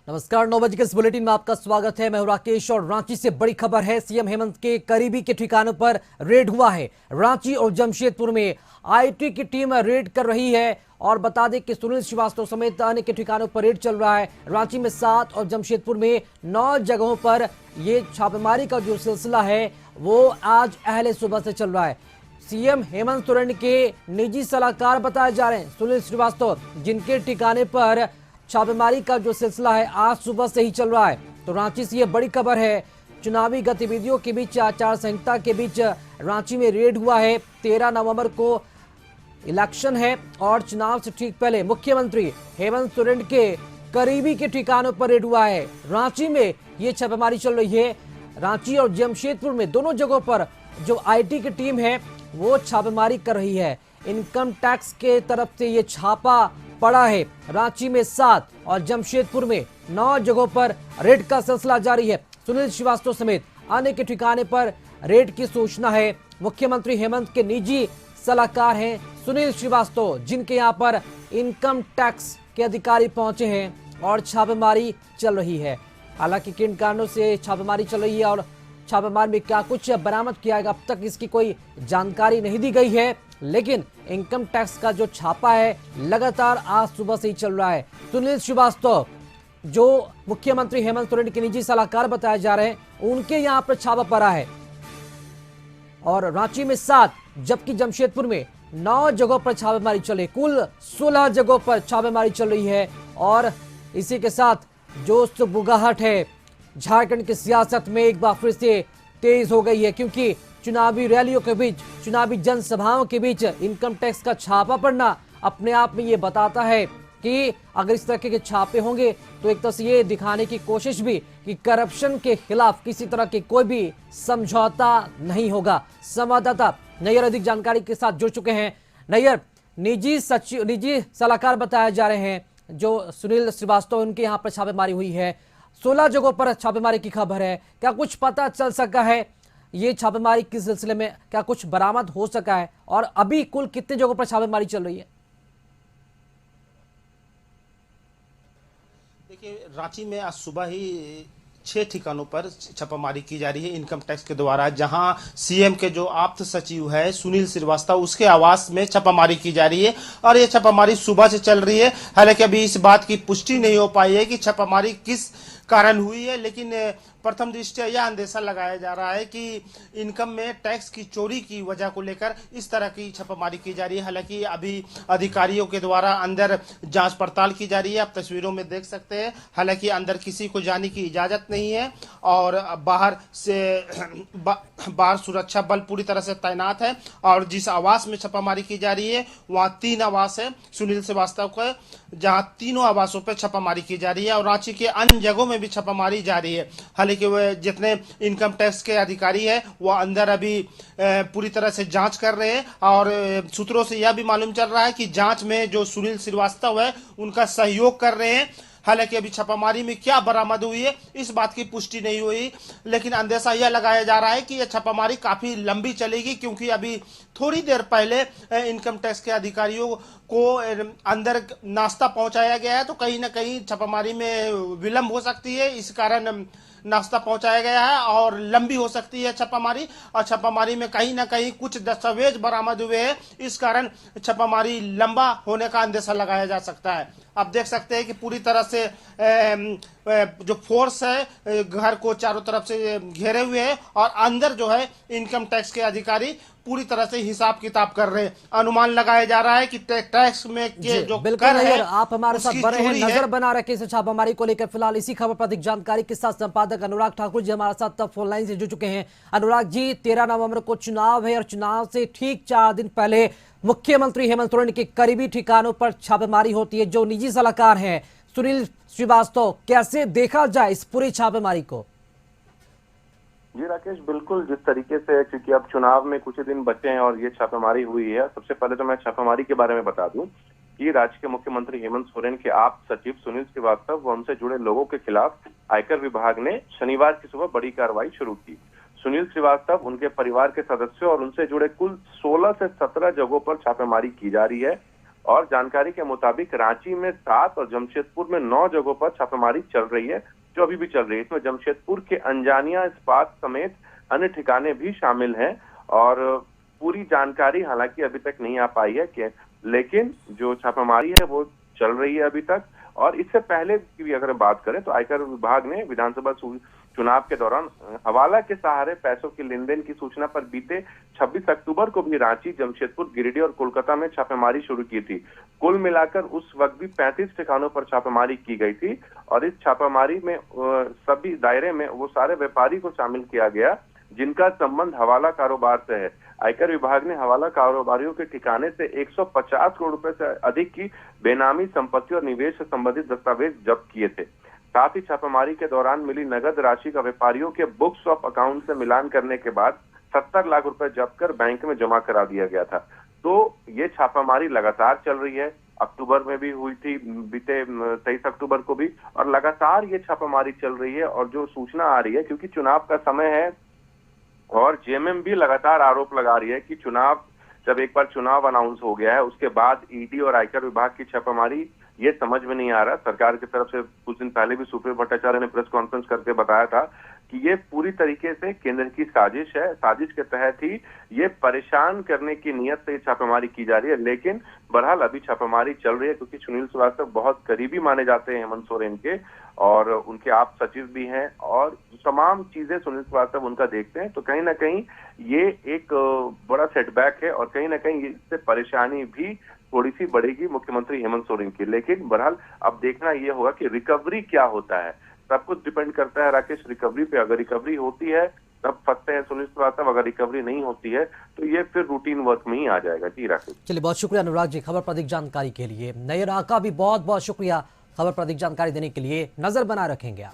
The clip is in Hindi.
नमस्कार, 9 बजे के इस बुलेटिन में आपका स्वागत है। मैं हूं राकेश और रांची से बड़ी खबर है। सीएम हेमंत के करीबी के ठिकानों पर रेड हुआ है। रांची और जमशेदपुर में आईटी की टीम रेड कर रही है और बता दें कि सुनील श्रीवास्तव समेत अन्य के ठिकानों पर रेड चल रहा है। रांची में 7 और जमशेदपुर में 9 जगहों पर ये छापेमारी का जो सिलसिला है वो आज अहले सुबह से चल रहा है। सीएम हेमंत सोरेन के निजी सलाहकार बताए जा रहे हैं सुनील श्रीवास्तव, जिनके ठिकाने पर छापेमारी का जो सिलसिला है आज सुबह से ही चल रहा है। तो रांची से ये बड़ी खबर है। चुनावी गतिविधियों के बीच, आचार संहिता के बीच रांची में रेड हुआ है। 13 नवंबर को इलेक्शन है और चुनाव से ठीक पहले मुख्यमंत्री हेमंत सोरेन के करीबी के ठिकानों पर रेड हुआ है। रांची में ये छापेमारी चल रही है। रांची और जमशेदपुर में दोनों जगहों पर जो आईटी की टीम है वो छापेमारी कर रही है। इनकम टैक्स के तरफ से ये छापा पड़ा है। रांची में 7 और जमशेदपुर में 9 जगहों पर रेड का सिलसिला जारी है। सुनील श्रीवास्तव समेत अन्य के ठिकाने पर रेड की सूचना है। मुख्यमंत्री हेमंत के निजी सलाहकार हैं सुनील श्रीवास्तव, जिनके यहां पर इनकम टैक्स के अधिकारी पहुंचे हैं और छापेमारी चल रही है। हालांकि किन कारणों से छापेमारी चल रही है और छापेमारी में क्या कुछ बरामद किया गया, अब तक इसकी कोई जानकारी नहीं दी गई है। लेकिन इनकम टैक्स का जो छापा है लगातार आज सुबह से ही चल रहा है। सुनील श्रीवास्तव जो मुख्यमंत्री हेमंत सोरेन के निजी सलाहकार बताए जा रहे हैं, उनके यहां पर छापा पड़ा है। और रांची में 7 जबकि जमशेदपुर में 9 जगहों पर छापेमारी चले। कुल 16 जगहों पर छापेमारी चल रही है। और इसी के साथ जो बुगाहट है झारखंड की सियासत में एक बार फिर से तेज हो गई है, क्योंकि चुनावी रैलियों के बीच, चुनावी जनसभाओं के बीच इनकम टैक्स का छापा पड़ना अपने आप में ये बताता है कि अगर इस तरह के छापे होंगे तो एक तरह से ये दिखाने की कोशिश भी कि करप्शन के खिलाफ किसी तरह की कोई भी समझौता नहीं होगा। संवाददाता नैयर अधिक जानकारी के साथ जुड़ चुके हैं। नैयर, निजी सलाहकार बताए जा रहे हैं जो सुनील श्रीवास्तव, उनके यहाँ पर छापेमारी हुई है। 16 जगहों पर छापेमारी की खबर है। क्या कुछ पता चल सका है ये छापेमारी के सिलसिले में, क्या कुछ बरामद हो सका है और अभी कुल कितने जगहों पर छापेमारी चल रही है? देखिए, रांची में आज सुबह ही 6 ठिकानों पर छापामारी की जा रही है इनकम टैक्स के द्वारा, जहां सीएम के जो आप्त सचिव है सुनील श्रीवास्तव, उसके आवास में छापामारी की जा रही है। और ये छापामारी सुबह से चल रही है। हालांकि अभी इस बात की पुष्टि नहीं हो पाई है कि छापामारी किस कारण हुई है, लेकिन प्रथम दृष्टया यह अंदेशा लगाया जा रहा है कि इनकम में टैक्स की चोरी की वजह को लेकर इस तरह की छापामारी की जा रही है। हालांकि अभी अधिकारियों के द्वारा अंदर जांच पड़ताल की जा रही है, आप तस्वीरों में देख सकते हैं। हालांकि अंदर किसी को जाने की इजाजत नहीं है और बाहर सुरक्षा बल पूरी तरह से तैनात है। और जिस आवास में छापामारी की जा रही है वहां 3 आवास है सुनील श्रीवास्तव का, जहां तीनों आवासों पर छापामारी की जा रही है और रांची के अन्य जगहों में भी छापामारी जारी है। हालांकि वह जितने इनकम टैक्स के अधिकारी है वो अंदर अभी पूरी तरह से जांच कर रहे हैं। और सूत्रों से यह भी मालूम चल रहा है कि जांच में जो सुनील श्रीवास्तव है उनका सहयोग कर रहे हैं। हालांकि अभी छापामारी में क्या बरामद हुई है इस बात की पुष्टि नहीं हुई, लेकिन अंदेशा यह लगाया जा रहा है कि यह छापामारी काफी लंबी चलेगी, क्योंकि अभी थोड़ी देर पहले इनकम टैक्स के अधिकारियों को अंदर नाश्ता पहुंचाया गया है। तो कहीं ना कहीं छापामारी में विलंब हो सकती है, इस कारण नाश्ता पहुंचाया गया है और लंबी हो सकती है छापामारी। और छापामारी में कहीं ना कहीं कुछ दस्तावेज बरामद हुए हैं, इस कारण छापामारी लंबा होने का अंदेशा लगाया जा सकता है। आप देख सकते हैं कि पूरी तरह से जो फोर्स है घर को चारों तरफ से घेरे हुए है और अंदर जो है इनकम टैक्स के अधिकारी पूरी तरह से हिसाब किताब कर रहे हैं। अनुमान लगाया जा रहा है कि टैक्स में के जो कर है, आप हमारे साथ बने हैं, नजर बना रखे इस छापामारी को लेकर। फिलहाल इसी खबर पर अधिक जानकारी के साथ संपादक अनुराग ठाकुर जी हमारे साथ तब फोन लाइन से जुड़ चुके हैं। अनुराग जी, 13 नवंबर को चुनाव है और चुनाव से ठीक 4 दिन पहले मुख्यमंत्री हेमंत सोरेन के करीबी ठिकानों पर छापेमारी होती है। जो निजी सलाहकार हैं सुनील श्रीवास्तव, कैसे देखा जाए इस पूरी छापेमारी को? जी राकेश, बिल्कुल जिस तरीके से, क्योंकि अब चुनाव में कुछ ही दिन बचे हैं और ये छापेमारी हुई है। सबसे पहले तो मैं छापेमारी के बारे में बता दूं कि राज्य के मुख्यमंत्री हेमंत सोरेन के आप सचिव सुनील श्रीवास्तव व उनसे जुड़े लोगों के खिलाफ आयकर विभाग ने शनिवार की सुबह बड़ी कार्रवाई शुरू की। सुनील श्रीवास्तव, उनके परिवार के सदस्यों और उनसे जुड़े कुल 16 से 17 जगहों पर छापेमारी की जा रही है। और जानकारी के मुताबिक रांची में 7 और जमशेदपुर में 9 जगहों पर छापेमारी चल रही है, जो अभी भी चल रही है। इसमें जमशेदपुर के अंजानिया इस्पात समेत अन्य ठिकाने भी शामिल हैं और पूरी जानकारी हालांकि अभी तक नहीं आ पाई है कि, लेकिन जो छापेमारी है वो चल रही है अभी तक। और इससे पहले की भी अगर बात करें तो आयकर विभाग ने विधानसभा चुनाव के दौरान हवाला के सहारे पैसों के लेन देन की सूचना पर बीते 26 अक्टूबर को भी रांची, जमशेदपुर, गिरिडीह और कोलकाता में छापेमारी शुरू की थी। कुल मिलाकर उस वक्त भी 35 ठिकानों पर छापेमारी की गई थी और इस छापेमारी में सभी दायरे में वो सारे व्यापारी को शामिल किया गया जिनका संबंध हवाला कारोबार से है। आयकर विभाग ने हवाला कारोबारियों के ठिकाने से 150 करोड़ रुपए से अधिक की बेनामी संपत्ति और निवेश से संबंधित दस्तावेज जब्त किए थे। साथ ही छापेमारी के दौरान मिली नगद राशि का व्यापारियों के बुक्स ऑफ अकाउंट से मिलान करने के बाद 70 लाख रुपए जब्त कर बैंक में जमा करा दिया गया था। तो ये छापेमारी लगातार चल रही है, अक्टूबर में भी हुई थी, बीते 23 अक्टूबर को भी, और लगातार ये छापेमारी चल रही है। और जो सूचना आ रही है, क्योंकि चुनाव का समय है और जेएमएम भी लगातार आरोप लगा रही है कि जब एक बार चुनाव अनाउंस हो गया है उसके बाद ईडी और आयकर विभाग की छापेमारी, ये समझ में नहीं आ रहा। सरकार की तरफ से कुछ दिन पहले भी सुप्रीम भट्टाचार्य ने प्रेस कॉन्फ्रेंस करके बताया था कि ये पूरी तरीके से केंद्र की साजिश है। साजिश के तहत ही ये परेशान करने की नियत से छापेमारी की जा रही है। लेकिन बहरहाल अभी छापेमारी चल रही है क्योंकि सुनील श्रीवास्तव बहुत करीबी माने जाते हैं हेमंत सोरेन के और उनके आप सचिव भी हैं और तमाम चीजें सुनील श्रीवास्तव उनका देखते हैं। तो कहीं ना कहीं ये एक बड़ा सेटबैक है और कहीं ना कहीं इससे परेशानी भी थोड़ी सी बढ़ेगी मुख्यमंत्री हेमंत सोरेन की। लेकिन बहरहाल अब देखना ये होगा कि रिकवरी क्या होता है। सब कुछ डिपेंड करता है राकेश रिकवरी पे। अगर रिकवरी होती है तब फंसते हैं सुनील श्रीवास्तव, अगर रिकवरी नहीं होती है तो ये फिर रूटीन वर्क में ही आ जाएगा। जी राकेश। चलिए, बहुत शुक्रिया अनुराग जी खबर पर अधिक जानकारी के लिए। नैयर आका भी बहुत बहुत शुक्रिया खबर पर अधिक जानकारी देने के लिए। नजर बना रखेंगे आप।